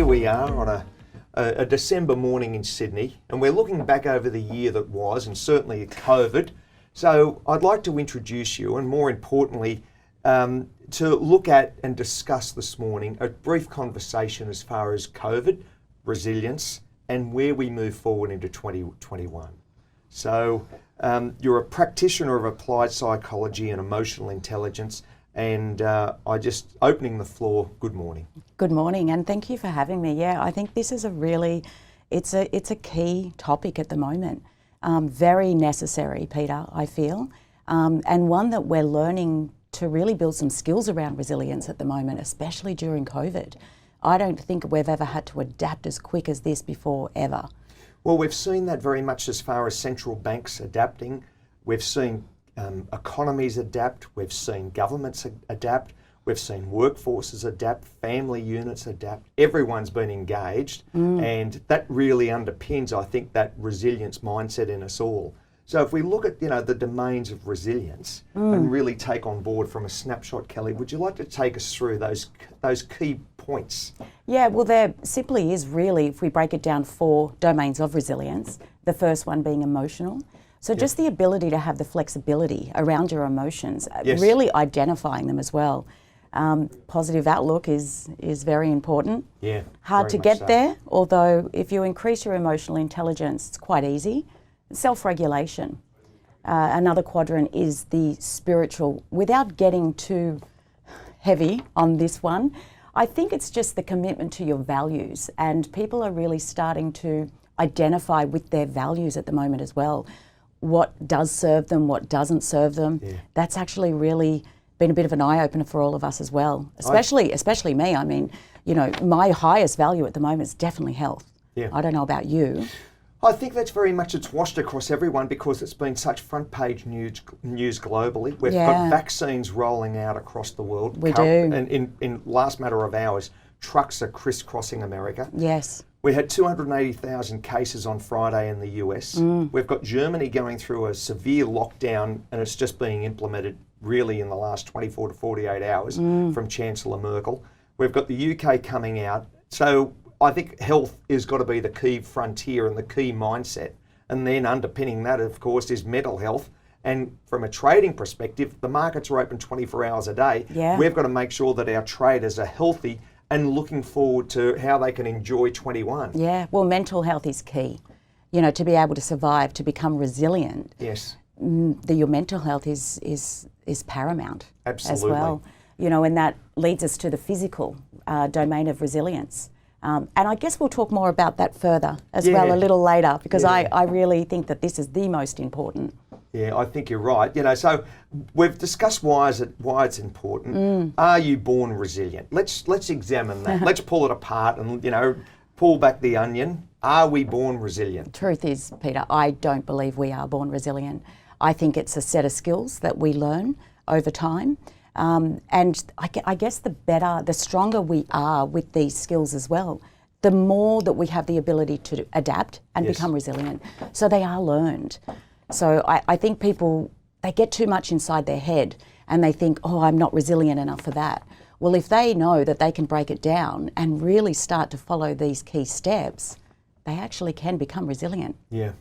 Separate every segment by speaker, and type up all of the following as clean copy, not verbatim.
Speaker 1: here we are on a December morning in Sydney, and we're looking back over the year that was, and certainly COVID. So I'd like to introduce you, and more importantly, to look at and discuss this morning a brief conversation as far as COVID, resilience, and where we move forward into 2021. So you're a practitioner of applied psychology and emotional intelligence, and opening the floor, good morning.
Speaker 2: Good morning, and thank you for having me. Yeah, I think this is it's a key topic at the moment. Very necessary, Peter, I feel, and one that we're learning to really build some skills around resilience at the moment, especially during COVID. I don't think we've ever had to adapt as quick as this before, ever.
Speaker 1: Well, we've seen that very much as far as central banks adapting. We've seen economies adapt. We've seen governments adapt. We've seen workforces adapt, family units adapt. Everyone's been engaged, and that really underpins, I think, that resilience mindset in us all. So if we look at, the domains of resilience and really take on board from a snapshot, Kellie, would you like to take us through those key points?
Speaker 2: Yeah, well, there simply is really, if we break it down, 4 domains of resilience. The first one being emotional. So just the ability to have the flexibility around your emotions, really identifying them as well. Positive outlook is very important.
Speaker 1: Yeah,
Speaker 2: hard to get there, although if you increase your emotional intelligence, it's quite easy. Self-regulation. Another quadrant is the spiritual. Without getting too heavy on this one, I think it's just the commitment to your values, and people are really starting to identify with their values at the moment as well. What does serve them, what doesn't serve them. Yeah. That's actually really been a bit of an eye-opener for all of us as well, especially me. I mean, my highest value at the moment is definitely health. Yeah. I don't know about you.
Speaker 1: I think that's very much, it's washed across everyone because it's been such front page news globally. We've got vaccines rolling out across the world.
Speaker 2: We do.
Speaker 1: And in last matter of hours, trucks are crisscrossing America.
Speaker 2: Yes.
Speaker 1: We had 280,000 cases on Friday in the US. We've got Germany going through a severe lockdown, and it's just being implemented really in the last 24 to 48 hours from Chancellor Merkel. We've got the UK coming out. So I think health has got to be the key frontier and the key mindset. And then underpinning that, of course, is mental health. And from a trading perspective, the markets are open 24 hours a day. Yeah. We've got to make sure that our traders are healthy and looking forward to how they can enjoy 21.
Speaker 2: Yeah, well, mental health is key. To be able to survive, to become resilient.
Speaker 1: Yes.
Speaker 2: Your mental health is paramount.
Speaker 1: Absolutely.
Speaker 2: As well. And that leads us to the physical domain of resilience. And I guess we'll talk more about that further as well a little later, because I really think that this is the most important.
Speaker 1: Yeah, I think you're right. So we've discussed why it's important. Are you born resilient? Let's examine that. Let's pull it apart and pull back the onion. Are we born resilient?
Speaker 2: Truth is, Peter, I don't believe we are born resilient. I think it's a set of skills that we learn over time. And I guess the stronger we are with these skills as well, the more that we have the ability to adapt and become resilient. So they are learned. So I think people, they get too much inside their head and they think, oh, I'm not resilient enough for that. Well, if they know that they can break it down and really start to follow these key steps, they actually can become resilient.
Speaker 1: Yeah.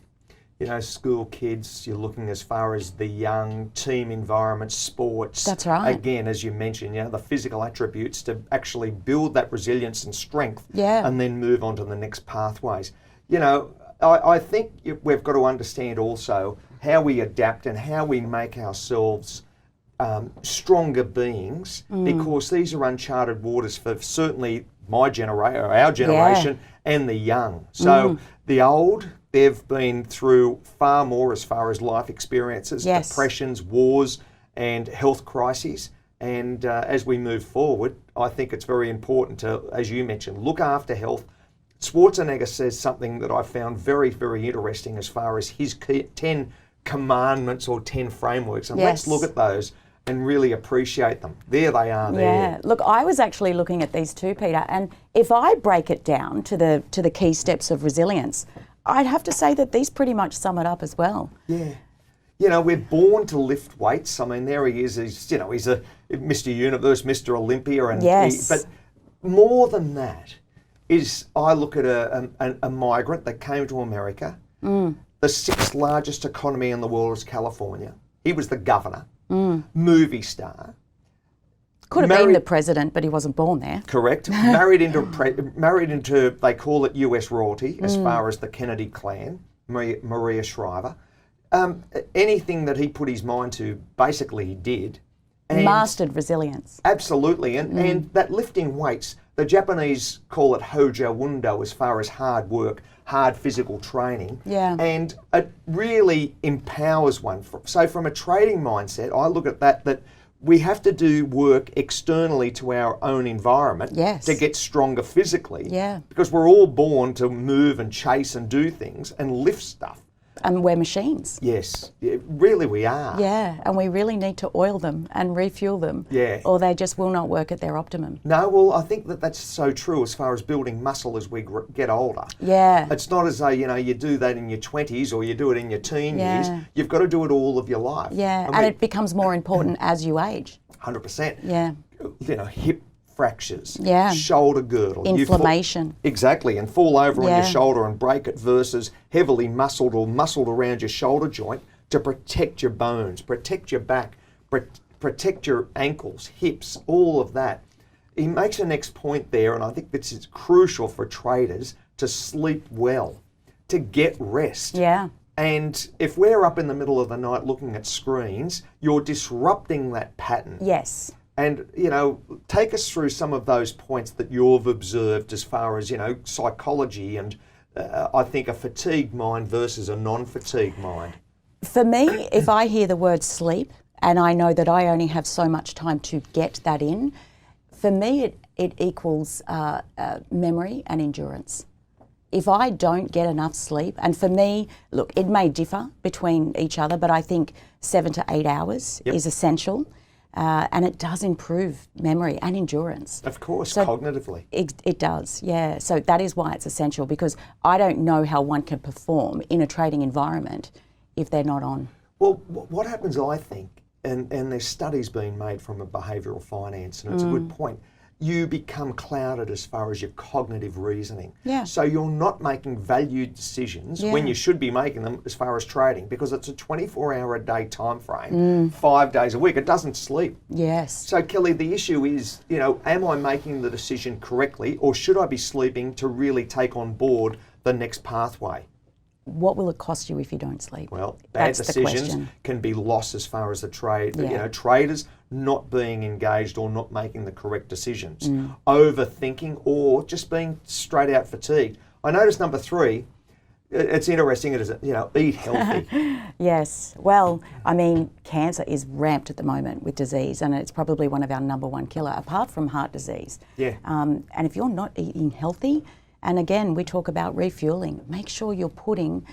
Speaker 1: School kids, you're looking as far as the young, team environment, sports.
Speaker 2: That's right.
Speaker 1: Again, as you mentioned, the physical attributes to actually build that resilience and strength and then move on to the next pathways. I think we've got to understand also how we adapt and how we make ourselves stronger beings, because these are uncharted waters for certainly my generation, or our generation, and the young. So the old, they've been through far more as far as life experiences, depressions, wars, and health crises. And as we move forward, I think it's very important to, as you mentioned, look after health. Schwarzenegger says something that I found very, very interesting as far as his 10 commandments or 10 frameworks. And let's look at those and really appreciate them. There they are.
Speaker 2: Yeah, look, I was actually looking at these too, Peter, and if I break it down to the key steps of resilience, I'd have to say that these pretty much sum it up as well.
Speaker 1: Yeah. We're born to lift weights. I mean, there he is. He's a Mr. Universe, Mr. Olympia. And but more than that, is I look at a migrant that came to America. The sixth largest economy in the world is California. He was the governor, movie star.
Speaker 2: Could have been the president, but he wasn't born there.
Speaker 1: Correct. Married into they call it U.S. royalty as far as the Kennedy clan, Maria Shriver. Anything that he put his mind to, basically he did. And
Speaker 2: mastered resilience.
Speaker 1: Absolutely. And that lifting weights, the Japanese call it hojo wundo as far as hard work, hard physical training.
Speaker 2: Yeah.
Speaker 1: And it really empowers one. So from a trading mindset, I look at that we have to do work externally to our own environment to get stronger physically.
Speaker 2: Yeah.
Speaker 1: Because we're all born to move and chase and do things and lift stuff.
Speaker 2: And we're machines.
Speaker 1: Yes, really we are.
Speaker 2: Yeah, and we really need to oil them and refuel them.
Speaker 1: Yeah.
Speaker 2: Or they just will not work at their optimum.
Speaker 1: No, well, I think that's so true as far as building muscle as we get older.
Speaker 2: Yeah.
Speaker 1: It's not as though, you do that in your 20s or you do it in your teen years. You've got to do it all of your life.
Speaker 2: Yeah, and it becomes more important as you age.
Speaker 1: 100%.
Speaker 2: Yeah.
Speaker 1: Hip fractures, shoulder girdle.
Speaker 2: Inflammation.
Speaker 1: Exactly, and fall over on your shoulder and break it versus heavily muscled around your shoulder joint to protect your bones, protect your back, protect your ankles, hips, all of that. He makes a next point there, and I think this is crucial for traders, to sleep well, to get rest.
Speaker 2: Yeah.
Speaker 1: And if we're up in the middle of the night looking at screens, you're disrupting that pattern.
Speaker 2: Yes.
Speaker 1: And, take us through some of those points that you've observed as far as, psychology and I think a fatigued mind versus a non-fatigued mind.
Speaker 2: For me, if I hear the word sleep and I know that I only have so much time to get that in, for me it equals memory and endurance. If I don't get enough sleep, and for me, look, it may differ between each other, but I think 7 to 8 hours is essential. And it does improve memory and endurance.
Speaker 1: Of course, so cognitively.
Speaker 2: It does, yeah. So that is why it's essential, because I don't know how one can perform in a trading environment if they're not on.
Speaker 1: Well, what happens, I think, and there's studies being made from a behavioural finance, and it's a good point, you become clouded as far as your cognitive reasoning.
Speaker 2: Yeah.
Speaker 1: So you're not making valued decisions when you should be making them as far as trading, because it's a 24-hour-a-day time frame, 5 days a week. It doesn't sleep.
Speaker 2: Yes.
Speaker 1: So, Kellie, the issue is, am I making the decision correctly, or should I be sleeping to really take on board the next pathway?
Speaker 2: What will it cost you if you don't sleep?
Speaker 1: Well, bad decisions can be lost as far as the trade. Traders not being engaged or not making the correct decisions, overthinking, or just being straight out fatigued. I noticed number 3. It's interesting. It is, eat healthy.
Speaker 2: Yes. Well, I mean, cancer is ramped at the moment with disease, and it's probably one of our number one killer, apart from heart disease.
Speaker 1: Yeah.
Speaker 2: And if you're not eating healthy, and again, we talk about refueling. Make sure you're putting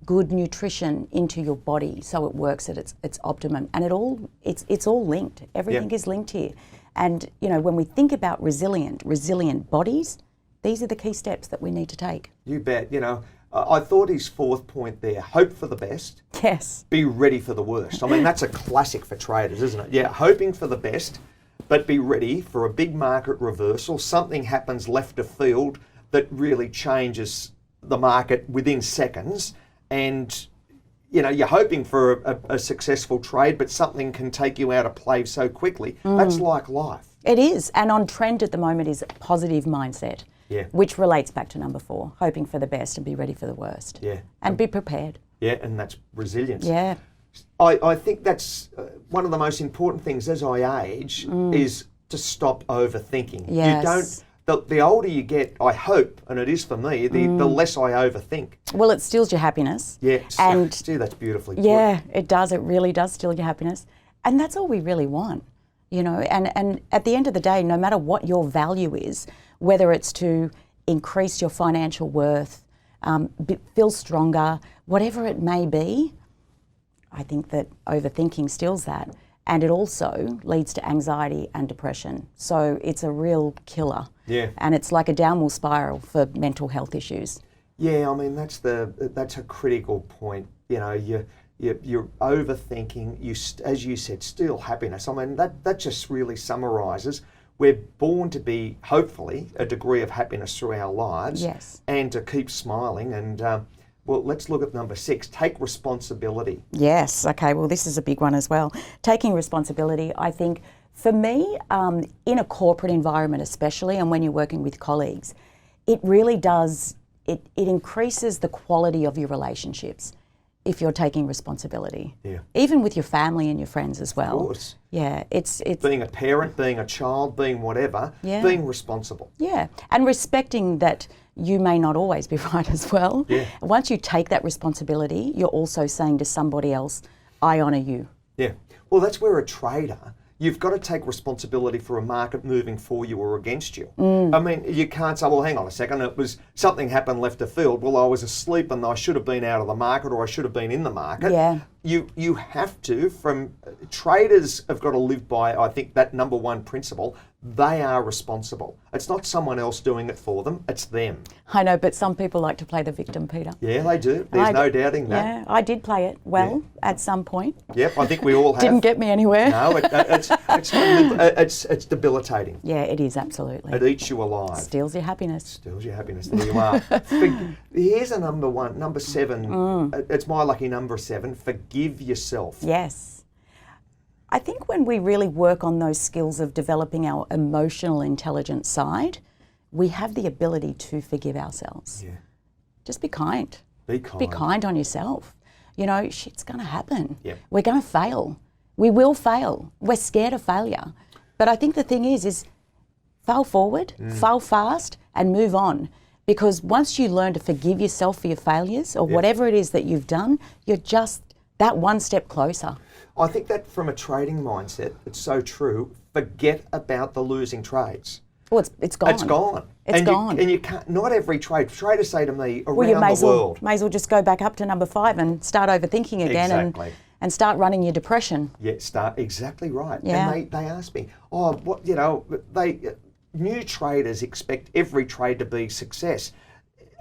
Speaker 2: good nutrition into your body so it works at its optimum. And it's all linked. Everything is linked here. And when we think about resilient bodies, these are the key steps that we need to take.
Speaker 1: You bet. I thought his 4th point there, hope for the best.
Speaker 2: Yes.
Speaker 1: Be ready for the worst. I mean, that's a classic for traders, isn't it? Yeah, hoping for the best, but be ready for a big market reversal. Something happens left of field that really changes the market within seconds, and you're hoping for a successful trade, but something can take you out of play so quickly. That's like life.
Speaker 2: It is, and on trend at the moment is positive mindset, which relates back to number 4, hoping for the best and be ready for the worst.
Speaker 1: Yeah.
Speaker 2: And be prepared.
Speaker 1: Yeah, and that's resilience.
Speaker 2: Yeah.
Speaker 1: I think that's one of the most important things as I age is to stop overthinking.
Speaker 2: Yes.
Speaker 1: You don't. The older you get, I hope, and it is for me, the less I overthink.
Speaker 2: Well, it steals your happiness.
Speaker 1: Yes.
Speaker 2: And
Speaker 1: see, that's beautifully put.
Speaker 2: Yeah, it does. It really does steal your happiness. And that's all we really want, And at the end of the day, no matter what your value is, whether it's to increase your financial worth, feel stronger, whatever it may be, I think that overthinking steals that. And it also leads to anxiety and depression. So it's a real killer.
Speaker 1: Yeah.
Speaker 2: And it's like a downward spiral for mental health issues.
Speaker 1: Yeah, I mean, that's a critical point. You're overthinking, as you said, steal happiness. I mean, that just really summarises we're born to be, hopefully, a degree of happiness through our lives.
Speaker 2: Yes.
Speaker 1: And to keep smiling. And, well, let's look at number 6, take responsibility.
Speaker 2: Yes, okay, well, this is a big one as well. Taking responsibility, I think, for me, in a corporate environment especially, and when you're working with colleagues, it really does, it increases the quality of your relationships if you're taking responsibility.
Speaker 1: Yeah.
Speaker 2: Even with your family and your friends as well.
Speaker 1: Of course.
Speaker 2: Yeah, it's
Speaker 1: being a parent, being a child, being whatever, being responsible.
Speaker 2: Yeah, and respecting that you may not always be right as well.
Speaker 1: Yeah.
Speaker 2: Once you take that responsibility, you're also saying to somebody else, I honour you.
Speaker 1: Yeah. Well, that's where a trader, you've got to take responsibility for a market moving for you or against you. I mean, you can't say, well, hang on a second, it was something happened left of field. Well, I was asleep and I should have been out of the market, or I should have been in the market.
Speaker 2: Yeah.
Speaker 1: You have to, traders have got to live by, I think, that number one principle. They are responsible. It's not someone else doing it for them, it's them.
Speaker 2: I know, but some people like to play the victim, Peter.
Speaker 1: Yeah, they do. There's no doubting that.
Speaker 2: Yeah, I did play it well at some point.
Speaker 1: Yep, I think we all have.
Speaker 2: Didn't get me anywhere.
Speaker 1: No, it's debilitating.
Speaker 2: Yeah, it is, absolutely.
Speaker 1: It eats you alive.
Speaker 2: Steals your happiness.
Speaker 1: Steals your happiness. There you are. Here's a number 7. It's my lucky number 7. Forgive yourself.
Speaker 2: Yes. I think when we really work on those skills of developing our emotional intelligence side, we have the ability to forgive ourselves.
Speaker 1: Yeah.
Speaker 2: Just be kind.
Speaker 1: Be kind.
Speaker 2: Be kind on yourself. You know, shit's going to happen.
Speaker 1: Yep.
Speaker 2: We're going to fail. We will fail. We're scared of failure. But I think the thing is fail forward, fail fast, and move on. Because once you learn to forgive yourself for your failures or whatever it is that you've done, you're just that one step closer.
Speaker 1: I think that from a trading mindset, it's so true. Forget about the losing trades.
Speaker 2: Well, it's gone.
Speaker 1: It's gone.
Speaker 2: It's gone.
Speaker 1: And you can't, not every traders say to me, around
Speaker 2: you may
Speaker 1: the world.
Speaker 2: May as well just go back up to number 5 and start overthinking again and start running your depression.
Speaker 1: Yeah, exactly right.
Speaker 2: Yeah.
Speaker 1: And they ask me, new traders expect every trade to be success.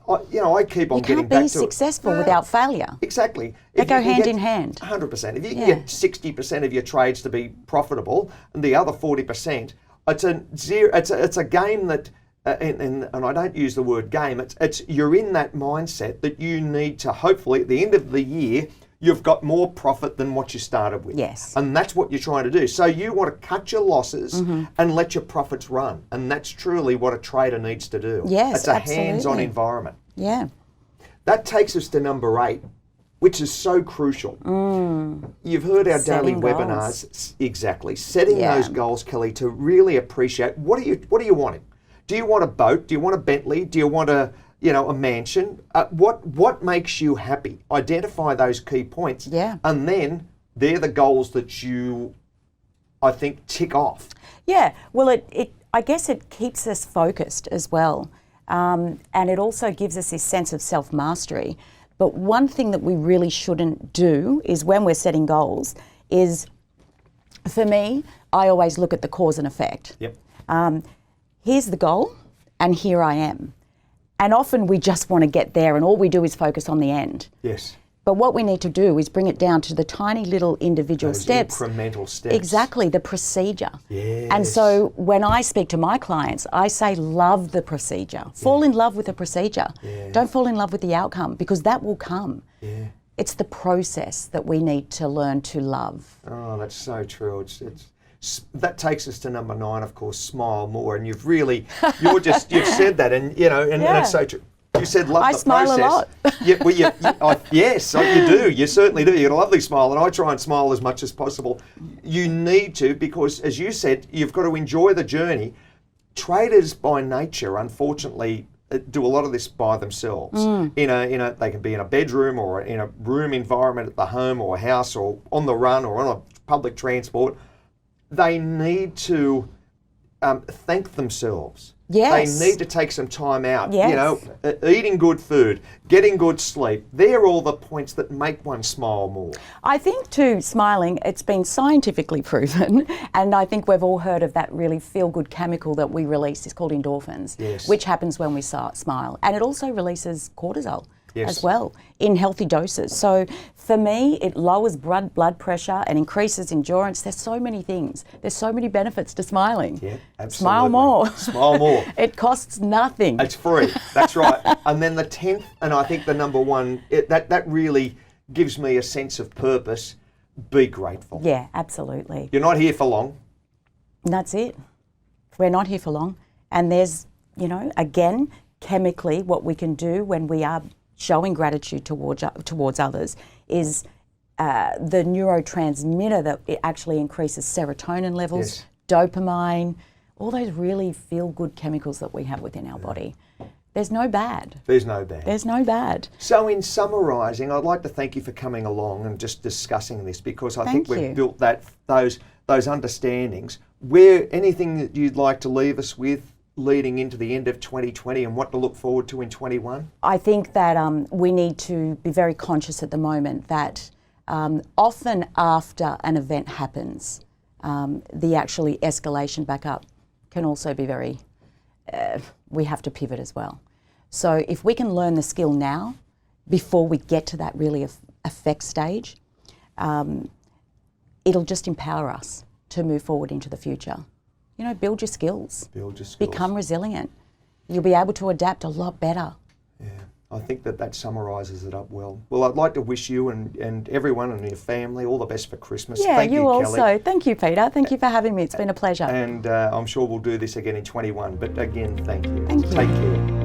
Speaker 1: I keep on getting back to it.
Speaker 2: You can't be successful without failure.
Speaker 1: Exactly.
Speaker 2: They go hand in hand.
Speaker 1: 100%. If you can get 60% of your trades to be profitable and the other 40%, it's a game that, and I don't use the word game, you're in that mindset that you need to, hopefully at the end of the year, you've got more profit than what you started with.
Speaker 2: Yes.
Speaker 1: And that's what you're trying to do. So you want to cut your losses and let your profits run. And that's truly what a trader needs to do.
Speaker 2: Yes,
Speaker 1: it's a
Speaker 2: absolutely.
Speaker 1: hands-on environment.
Speaker 2: Yeah.
Speaker 1: That takes us to number 8, which is so crucial. You've heard our daily webinars. Exactly. Setting those goals, Kellie, to really appreciate what are you wanting? Do you want a boat? Do you want a Bentley? Do you want a mansion? What makes you happy? Identify those key points.
Speaker 2: Yeah.
Speaker 1: And then they're the goals that you, I think, tick off.
Speaker 2: Yeah. Well, I guess it keeps us focused as well. And it also gives us this sense of self-mastery. But one thing that we really shouldn't do is when we're setting goals is, for me, I always look at the cause and effect.
Speaker 1: Yep.
Speaker 2: Here's the goal and here I am. And often we just want to get there and all we do is focus on the end.
Speaker 1: Yes.
Speaker 2: But what we need to do is bring it down to the tiny little individual steps.
Speaker 1: Incremental steps.
Speaker 2: Exactly, the procedure.
Speaker 1: Yes.
Speaker 2: And so when I speak to my clients, I say love the procedure. Fall in love with the procedure.
Speaker 1: Yeah.
Speaker 2: Don't fall in love with the outcome because that will come.
Speaker 1: Yeah.
Speaker 2: It's the process that we need to learn to love.
Speaker 1: Oh, that's so true. That takes us to number 9, of course, smile more. And you've said that, and and it's so true. You said love the process.
Speaker 2: I smile a lot.
Speaker 1: Yes, you do. You certainly do. You got a lovely smile, and I try and smile as much as possible. You need to, because as you said, you've got to enjoy the journey. Traders by nature, unfortunately, do a lot of this by themselves. They can be in a bedroom or in a room environment at the home or house or on the run or on a public transport. They need to thank themselves.
Speaker 2: Yes.
Speaker 1: They need to take some time out.
Speaker 2: Yes.
Speaker 1: Eating good food, getting good sleep. They're all the points that make one smile more.
Speaker 2: I think too, smiling, it's been scientifically proven, and I think we've all heard of that really feel-good chemical that we release. It's called endorphins,
Speaker 1: Yes.
Speaker 2: which happens when we smile. And it also releases cortisol. as well in healthy doses. So for me, it lowers blood pressure and increases endurance. There's so many things. There's so many benefits to smiling.
Speaker 1: Yeah, absolutely.
Speaker 2: Smile more.
Speaker 1: Smile more.
Speaker 2: It costs nothing.
Speaker 1: It's free. That's right. And then the 10th, and I think the number one, that really gives me a sense of purpose. Be grateful.
Speaker 2: Yeah, absolutely.
Speaker 1: You're not here for long.
Speaker 2: That's it. We're not here for long. And there's, you know, again, chemically, what we can do when we are showing gratitude towards others is the neurotransmitter that it actually increases serotonin levels, dopamine, all those really feel-good chemicals that we have within our body. There's no bad.
Speaker 1: There's no bad.
Speaker 2: There's no bad.
Speaker 1: So in summarising, I'd like to thank you for coming along and just discussing this, because I think we've built those understandings. Anything that you'd like to leave us with leading into the end of 2020 and what to look forward to in 21?
Speaker 2: I think that we need to be very conscious at the moment that often after an event happens, the actually escalation back up can also be very, we have to pivot as well. So if we can learn the skill now, before we get to that really effect stage, it'll just empower us to move forward into the future. You know, build your skills. Build your skills. Become resilient. You'll be able to adapt a lot better.
Speaker 1: Yeah, I think that summarises it up well. Well, I'd like to wish you and everyone and your family all the best for Christmas.
Speaker 2: Yeah,
Speaker 1: Thank you
Speaker 2: also.
Speaker 1: Kellie.
Speaker 2: Thank you, Peter. Thank you for having me. It's been a pleasure.
Speaker 1: And I'm sure we'll do this again in 21. But again, thank you.
Speaker 2: Thank you.
Speaker 1: Take care.